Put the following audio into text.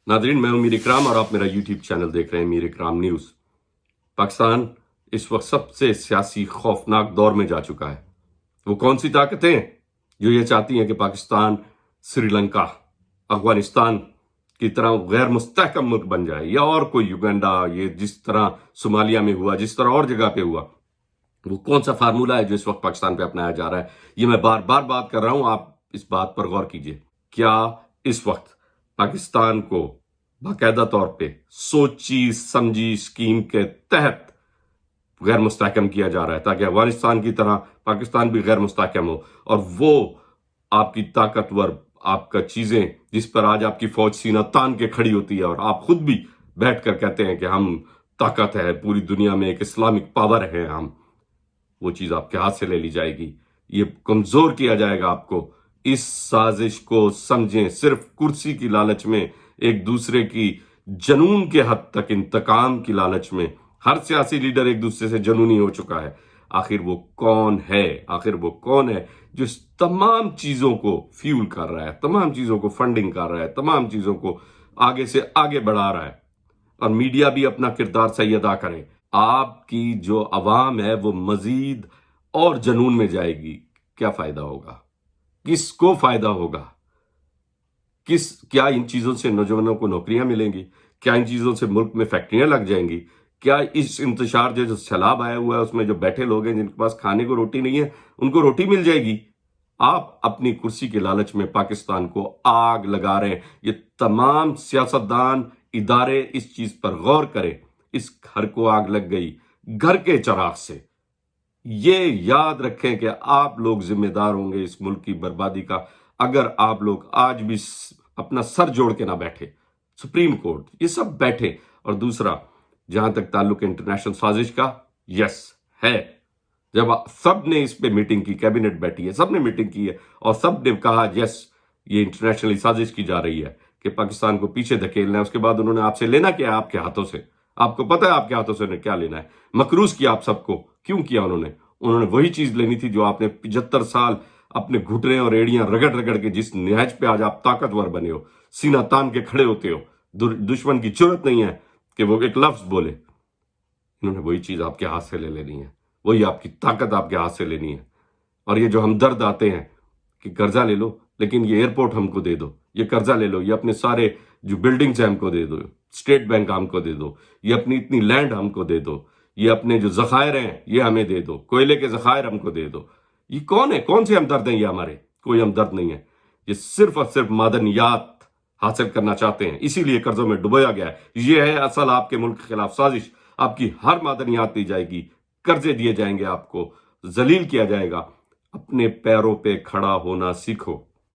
Nadreen, मैं हूं मीर इकराम और आप मेरा यूट्यूब चैनल देख रहे हैं मीर इकराम न्यूज़। पाकिस्तान इस वक्त सबसे सियासी खौफनाक दौर में जा चुका है। वो कौन सी ताकतें जो ये चाहती हैं कि पाकिस्तान श्रीलंका, अफगानिस्तान की तरह गैर मुस्तहकम मुल्क बन जाए, या और कोई युगांडा, ये जिस तरह सोमालिया में हुआ, जिस तरह और जगह पे हुआ, वो कौन सा फार्मूला है जो इस वक्त पाकिस्तान पे अपनाया जा रहा है। ये मैं बार बार बात कर रहा हूं, आप इस बात पर गौर कीजिए। क्या इस वक्त पाकिस्तान को बाकायदा तौर पे सोची समझी स्कीम के तहत गैर मुस्तहकम किया जा रहा है ताकि अफगानिस्तान की तरह पाकिस्तान भी गैर मुस्तहकम हो, और वो आपकी ताकतवर आपका चीजें जिस पर आज आपकी फौज सीना तान के खड़ी होती है और आप खुद भी बैठकर कहते हैं कि हम ताकत है, पूरी दुनिया में एक इस्लामिक पावर है हम, वो चीज आपके हाथ से ले ली जाएगी। ये कमजोर किया जाएगा आपको। इस साजिश को समझें। सिर्फ कुर्सी की लालच में, एक दूसरे की जनून के हद तक इंतकाम की लालच में हर सियासी लीडर एक दूसरे से जनूनी हो चुका है। आखिर वो कौन है? आखिर वो कौन है जो इस तमाम चीजों को फ्यूल कर रहा है, तमाम चीजों को फंडिंग कर रहा है, तमाम चीजों को आगे से आगे बढ़ा रहा है? और मीडिया भी अपना किरदार सही अदा करे। आपकी जो अवाम है वो मजीद और जनून में जाएगी। क्या फायदा होगा? किसको फायदा होगा? क्या इन चीजों से नौजवानों को नौकरियां मिलेंगी? क्या इन चीजों से मुल्क में फैक्ट्रियां लग जाएंगी? क्या इस इंतशार जो सैलाब आया हुआ है उसमें जो बैठे लोग हैं जिनके पास खाने को रोटी नहीं है, उनको रोटी मिल जाएगी? आप अपनी कुर्सी के लालच में पाकिस्तान को आग लगा रहे हैं। ये तमाम सियासतदान, इदारे इस चीज पर गौर करें। इस घर को आग लग गई घर के चिराग से। ये याद रखें कि आप लोग जिम्मेदार होंगे इस मुल्क की बर्बादी का अगर आप लोग आज भी अपना सर जोड़ के ना बैठे। सुप्रीम कोर्ट, ये सब बैठे। और दूसरा, जहां तक ताल्लुक इंटरनेशनल साजिश का, यस है। जब सब ने इस पे मीटिंग की, कैबिनेट बैठी है, सब ने मीटिंग की है और सब ने कहा यस ये इंटरनेशनल साजिश की जा रही है कि पाकिस्तान को पीछे धकेलना है। उसके बाद उन्होंने आपसे लेना क्या है? आपके हाथों से। आपको पता है आपके हाथों से उन्हें क्या लेना है? मकरूज किया आप सबको। क्यों किया उन्होंने वही चीज लेनी थी जो आपने 75 साल अपने घुटने और एड़ियां रगड़ रगड़ के जिस नहज पे आज आप ताकतवर बने हो, सीना तान के खड़े होते हो, दुश्मन की जरूरत नहीं है कि वो एक लफ्ज बोले। इन्होंने वही चीज आपके हाथ से ले लेनी है, वही आपकी ताकत आपके हाथ से लेनी है। और ये जो हमदर्द आते हैं कि कर्जा ले लो, लेकिन ये एयरपोर्ट हमको दे दो, ये कर्जा ले लो, ये अपने सारे जो बिल्डिंग्स हैं हमको दे दो, स्टेट बैंक हमको दे दो, ये अपनी इतनी लैंड हमको दे दो, ये अपने जो जखायर हैं ये हमें दे दो, कोयले के जखायर हमको दे दो। ये कौन है? कौन से हमदर्द हैं ये हमारे? कोई हमदर्द नहीं है। ये सिर्फ और सिर्फ मादनियात हासिल करना चाहते हैं, इसीलिए कर्जों में डुबोया गया है। ये है असल आपके मुल्क के खिलाफ साजिश। आपकी हर मादनियात दी जाएगी, कर्जे दिए जाएंगे, आपको जलील किया जाएगा। अपने पैरों पे खड़ा होना सीखो।